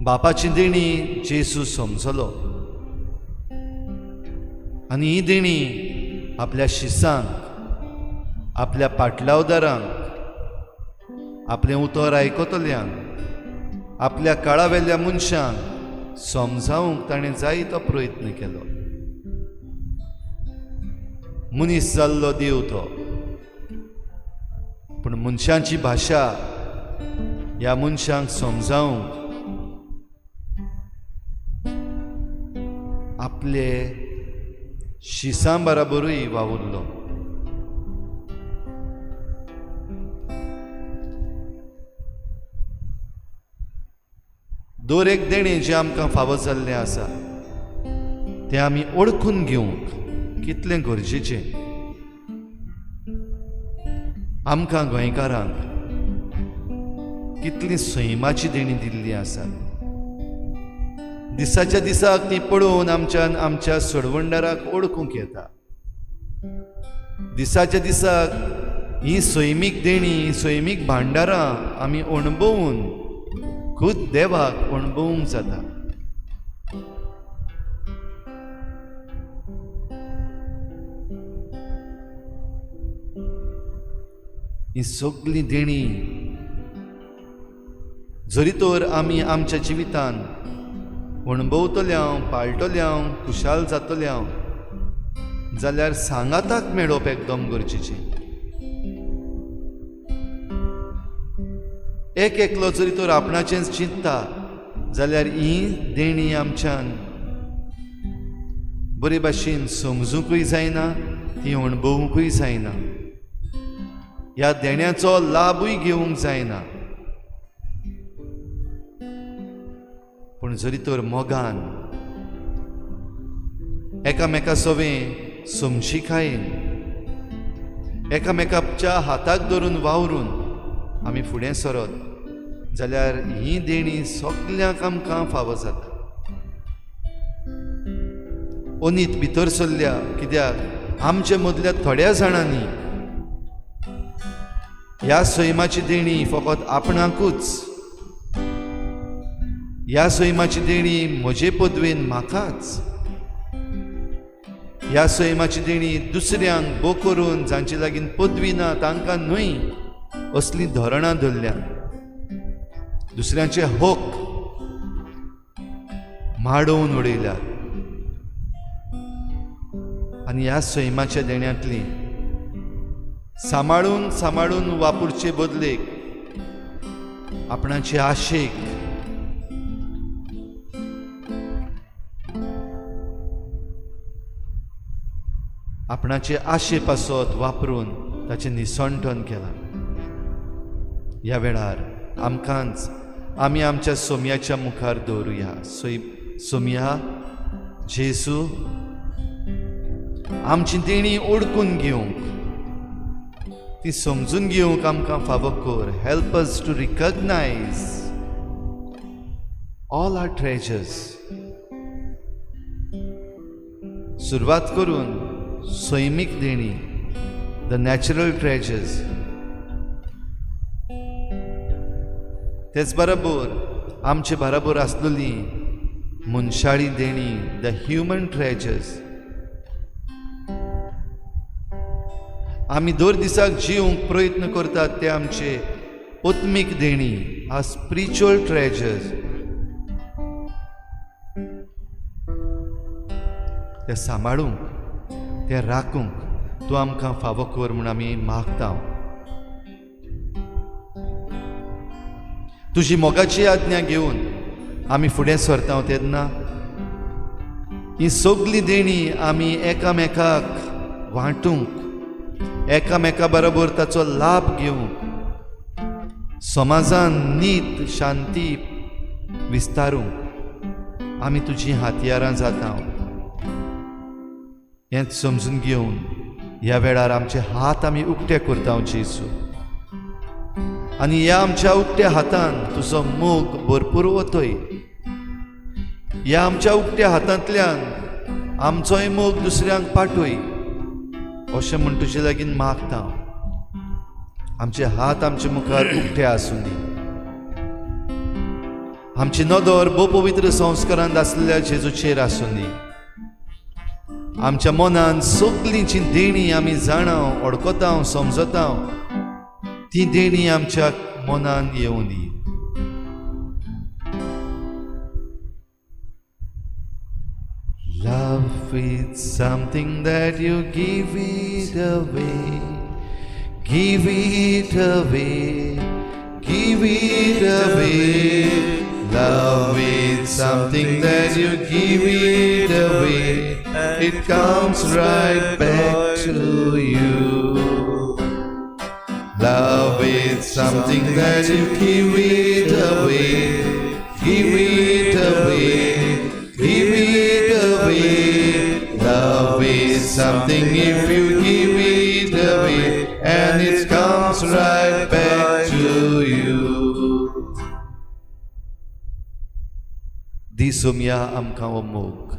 बापाची देणी जेजू समजलो आनी ही देणी आपल्या शिसांक, आपल्या पाटलावदारांक, आपलें उतर आयकतल्यांक, आपल्या काळावेल्या मनशांक समजावंक ताणें जायतो प्रयत्न केलो. मनीस जाल्लो देव तो, पूण मनशांची भाशा ह्या मनशांक समजावंक आपले शिसां बराबरूय वावुरलो. दर एक देणें जें आमकां फावो जाल्लें आसा तें आमी ओळखून घेवंक कितलें गरजेचें. आमकां गोंयकारांक कितली सैमाची देणी दिल्ली आसा. दिसाच्या दिसाक ती पळोवन आमच्या सोडवणदाराक ओळखूंक येता. दिसाच्या दिसाक ही सैमीक देणी, सैमीक भांडारां आमी अणभवून खुद देवाक अणभवूंक जाता. ही सगळी देणी जरी तर आमी आमच्या जिवितान अणभवतल्यांव, पाळटल्यांव, खुशाल जातल्यांव जाल्यार सांगाताक मेळप एकदम गरजेचें. एक एकलो जरी तर आपणाचेंच चिंतता जाल्यार ही देणी आमच्यान बरे भाशेन समजूंकूय जायना, ती अणभवूंकूय जायना, ह्या देण्याचो लाभूय घेवंक जायना. पूण जरी तर मोगान एकामेका सोवें समशिकायेन एकामेकाच्या हाताक धरून वावरून आमी फुडें सरत जाल्यार ही देणी सगल्यांक आमकां फावो जाता. ओनीत भितर सरल्या कित्याक आमचे मदल्या थोड्या जाणांनी ह्या सैमाची देणी फकत आपणाकूच, ह्या सैमाची देणी म्हजे पदवेन म्हाकाच, ह्या सैमाची देणी दुसऱ्यांक भोव करून जांचे लागीं पदवी ना तांकां न्हय, असली धोरणां धरल्या. दुसऱ्यांचे हक माडोवन उडयल्यात आनी ह्या सैमाच्या देण्यांतली सांबाळून सांबाळून वापरचे बदलेक आपणाचे आशेक आपणाचे आशे पासत वापरून ताचें निसंठन केलां. ह्या वेळार आमकांच आमी आमच्या सोम्याच्या मुखार दवरुया. सोम्या, जेजू, आमची देणी ओळखून घेवंक, ती समजून घेवंक आमकां फावो कर. Help us to recognise all our treasures. सुरवात करून सैमीक देणी, द नॅचरल ट्रेजर्स, तेच बरोबर आमचे बरोबर आसलेली मनशाळी देणी, द ह्युमन ट्रेजर्स. आमी दर दिसाक जिवंक प्रयत्न करतात ते आमचे आत्मीक देणी, आ स्पिरिच्युअल ट्रेजर्स. ते सांबाळूंक, ते राखूंक तूं आमकां फावो कर म्हूण आमी मागता. तुजी मोगाची आज्ञा घेवन आमी फुडें सरता तेन्ना ही सगळी देणी आमी एकामेकाक वांटूंक, एकामेका बरोबर ताचो लाभ घेवंक, समाजान नीत शांती विस्तारूंक आमी तुजी हातयारां जाता. हेंच समजून घेवन ह्या वेळार आमचे हात आमी उक्ते करता जेजू. आनी ह्या आमच्या उक्त्या हातान तुजो मोग भरपूर वतय. ह्या आमच्या उक्त्या हातांतल्यान आमचोय मोग दुसऱ्यांक पाठय अशें म्हण तुजे लागीं मागता. आमचे हात आमचे मुखार उक्ते आसूं दी. आमची नदर भोव पवित्र संस्कारांत आसलेल्या जेजूचेर आसूं दी. आमच्या मनान सगलींची देणी आमी जाणाव ओळखताव समजताव ती देणी आमच्या मनान येवं दी. Love is something that you give it away, give it away, give it away. Love is something that you give it away, it comes right back to you. Love is something that you give it away, give it away, give it away. Love is something if you give it away, and it comes right back to you. दी सोमया आमकां हो मोग,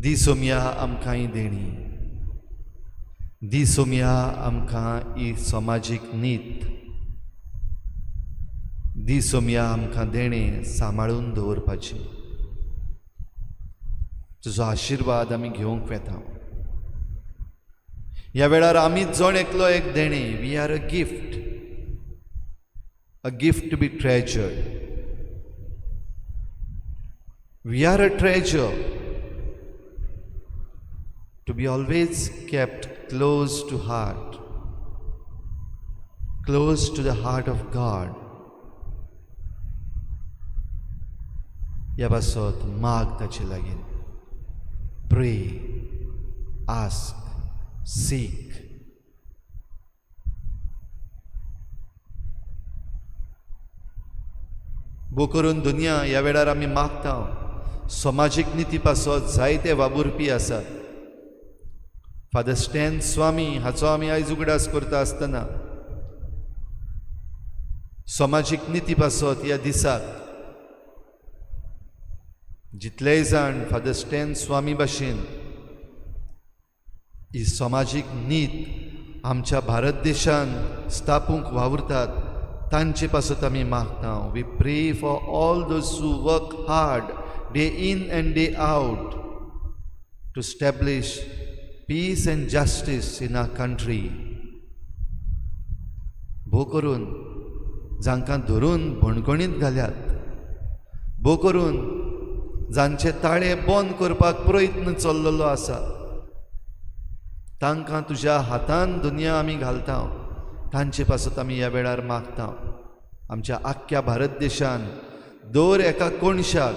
दी सोमया आमकां ही देणी, दी सोमया आमकां ही समाजीक नीत, दी सोमया आमकां देणें सांबाळून दवरपाची. तुजो आशिर्वाद आमी घेवंक वेता. ह्या वेळार आमी जण एकलो एक देणें. We are a gift to be treasured. We are a treasure to be always kept close to heart, close to the heart of God. ह्या पासत माग ताचे लागीं. Pray, ask, seek. भोव करून दुनिया ह्या वेळार आमी मागता. समाजीक निती पासत जायते वाबुरपी आसात. फादर स्टॅन स्वामी हाचो आमी आयज उगडास करता आसतना समाजीक निती पासत ह्या दिसाक जितलेय जाण फादर स्टॅन स्वामी भाशेन ही समाजीक नीत आमच्या भारत देशान स्थापूंक वावुरतात तांचे पासत आमी मागता. We pray for all those who work hard day in and day out to establish peace and justice in our country. भोव करून जांकां धरून भणगणीत घाल्यात, भोव करून जांचे ताळे बंद करपाक प्रयत्न चल्लेलो आसा, तांकां तुज्या हातान दुनिया आमी घालता. तांचे पासत आमी ह्या वेळार मागता. आमच्या आख्ख्या भारत देशान दर एका कोणशाक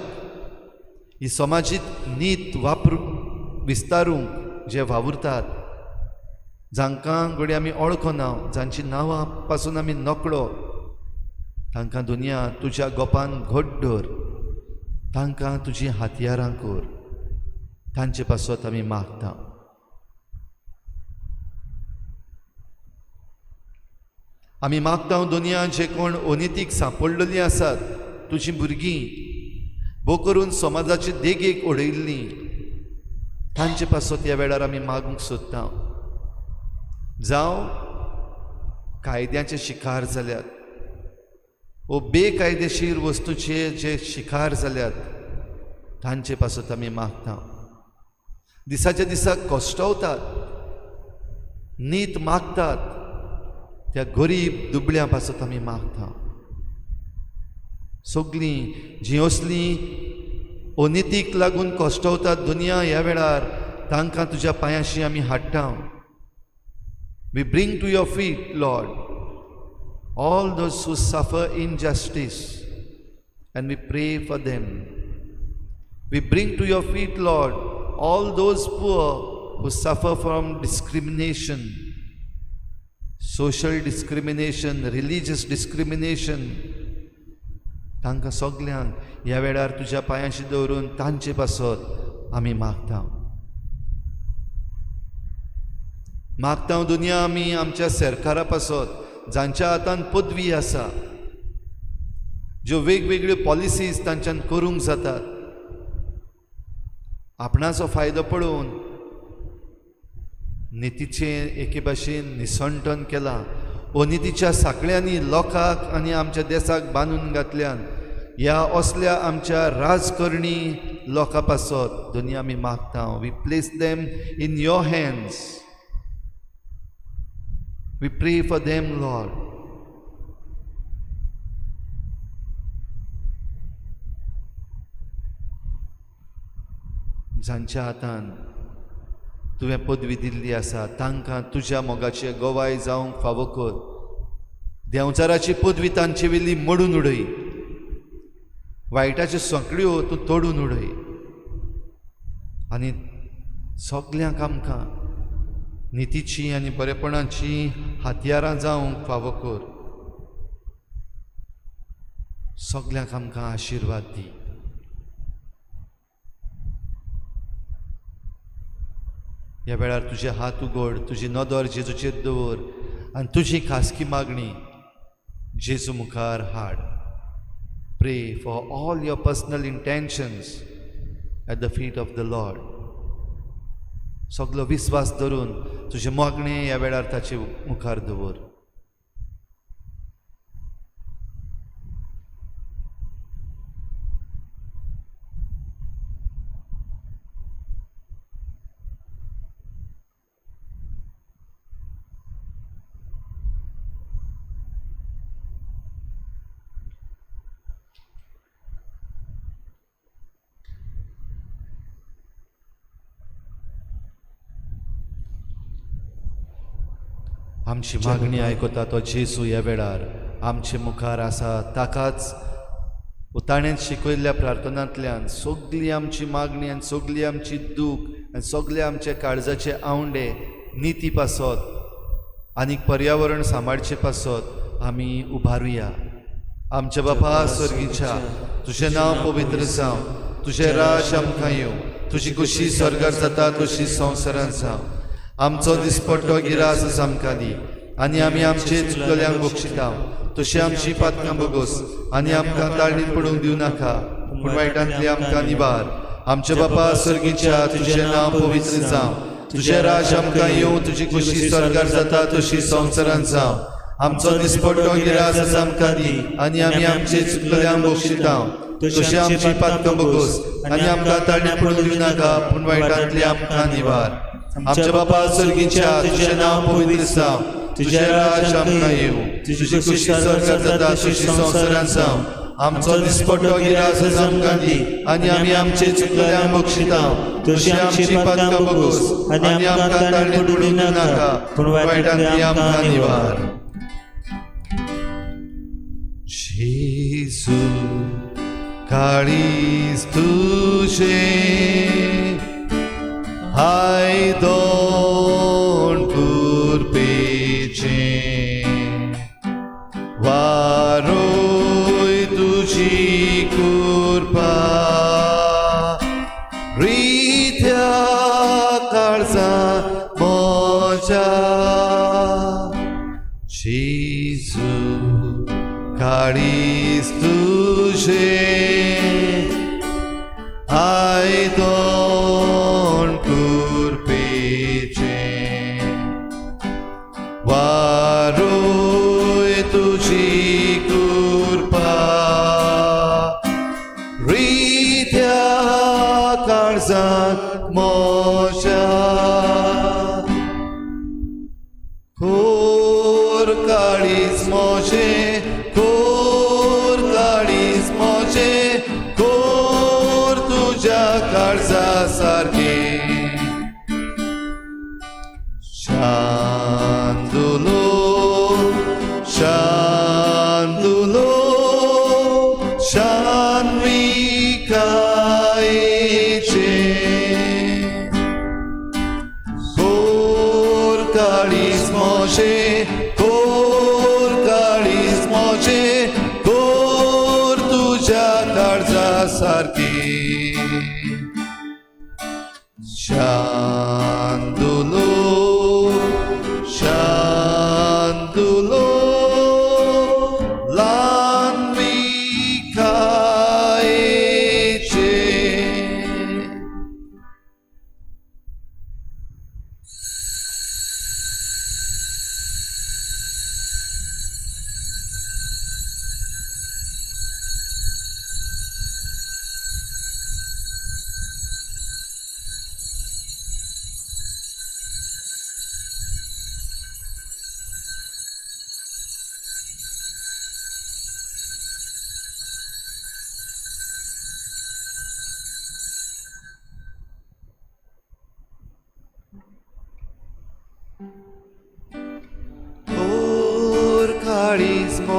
ही समाजीक नीत विस्तारूंक जे वावुरतात, जांकां घडये आमी वळखना, जांची नांवां पासून आमी नकळो, तांकां दुनिया तुज्या गोपान घट धर, तांकां तुजीं हातयारां कर. तांचे पासत आमी मागता. आमी मागता दुनिया जे कोण अनितीक सांपडलेलीं आसात, तुजीं भुरगीं भोव करून समाजाची देगेक ओडयल्लीं, तांचे पासत ह्या वेळार आमी मागूंक सोदता. जावं कायद्याचे शिकार जाल्यात वो बेकायदेशीर वस्तूचे जे शिकार जाल्यात, तांचे पासत आमी मागता. दिसाच्या दिसाक कश्टवतात, नीत मागतात, त्या गरीब दुबळ्यां पासत आमी मागता. सगळीं जीं असलीं अनितीक लागून कश्टवतात दुनिया ह्या वेळार, तांकां तुज्या पांयाशी आमी हाडटा. We bring to your feet lord all those who suffer injustice and we pray for them. We bring to your feet lord all those poor who suffer from discrimination, social discrimination, religious discrimination. तांकां सगल्यांक ह्या वेळार तुज्या पांयाशी दवरून तांचे पासत आमी मागता. मागता दुनिया आमी आमच्या सरकारा पासत जांच्या हातान पदवी आसा, ज्यो वेगवेगळ्यो पॉलिसीज तांच्यान करूंक जातात, आपणाचो फायदो पळोवन नितीचें एके भाशेन निसंटन केलां अनितीच्या साखळ्यांनी लोकांक आनी आमच्या देशाक बांदून घातल्यान ह्या असल्या आमच्या राजकारणी लोकां पासत दोनी आमी मागता. We place them in your hands. We pray for them Lord. जांच्या हातान तुवें पदवी दिल्ली आसा तांकां तुज्या मोगाचे गोवाय जावंक फावो कर. देंवचाराची पदवी तांचे वेली मोडून उडय. वायटाच्यो संकड्यो तूं तोडून उडय आनी सगल्यांक आमकां नितीची आनी बरेपणाची हातयारां जावंक फावो कर. सगल्यांक आमकां आशिर्वाद दी. ह्या वेळार तुजे हात उगड, तुजी नदर जेजूचेर दवर आनी तुजी खासगी मागणी जेजू मुखार हाड. Pray for all your personal intentions at the feet of the Lord. सगलो विश्वास धरून तुजे मागणे ह्या वेळार ताचे मुखार दवर. आमची मागणी आयकता तो जेजू ह्या वेळार आमचे मुखार आसा. ताकाच उताणेंत शिकयल्ल्या प्रार्थनांतल्यान सगळी आमची मागणी आनी सगळी आमची दूख आनी सगळे आमचे काळजाचे आवंडे निती पासत आनीक पर्यावरण सांबाळचे पासत आमी उबारुया. आमच्या बापा स्वर्गीच्या तुजें नांव पवित्र जावं. तुजें राज आमकां येवं. तुजी कुशी स्वर्गार जाता तशी संवसारांत जावं. आमचो दिसपट्टो गिरास आमकां दी आनी आमी आमचे चुकल्यांक बक्षिता तशी आमची पातकां बगोस आनी आमकां ताळणीत पडूंक दिवं नाका पूण वायटांतली आमकां निबार. आमच्या बापा स्वर्गीच्या तुजें नांव पवित्र जावं. तुजें राज आमकां येवं. तुजी कुशी स्वर्गार जाता तशी संवसारांत जावं. आमचो दिसपट्टो गिरास आमकां दी आनी आमी आमचे चुकल्यांक बक्षिता तशी आमची पातकां बगोस आनी आमकां ताळणीत पडूंक दिवं नाका पूण वायटांतली आमकां निबार. आमच्या बापा स्वर्गीच्या तुजें नांव पवित्र जावं. तुजें राज आमकां येवं. तुजी कुशी स्वर्गार जाता तशी संवसारांत जावं. आमचो दिसपट्टो गिरास आमकां दी आनी आमी आमचे चुकल्यांक बक्षिता तशी आमची पातकां बगोस आनी आमकां ताळणीत पडूंक दिवं नाका पूण वायटांतली आमकां निबार. जेजू काळीज तुजें I don't kurpeche Varoi tuji kurpa Ritya karza moja Jesu karis tuje I don't kurpeche Varoi tuji kurpa Ritya karzak moja Kor kalis moje Kor kalis moje Kor tuja karza sarke Shandulo, Shandulo, Shanvikaiche Kor kalis moje, Kor kalis moje Kor tuja karza sarki Shandulo Shandulo Lanvikaiche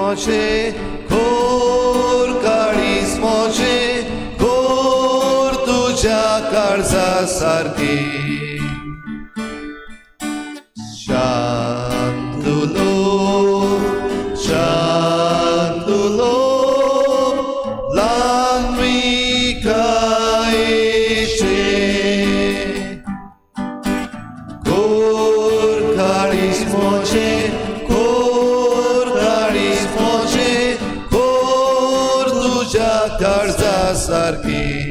मोचे खोर काळीज मोचे खोर तुझ्या काळजा सारखी शांतुलो लांबी कायचे खोर काळीज मोचे खोर काळीज मोचे खोर तुझ्या काळजा सारखी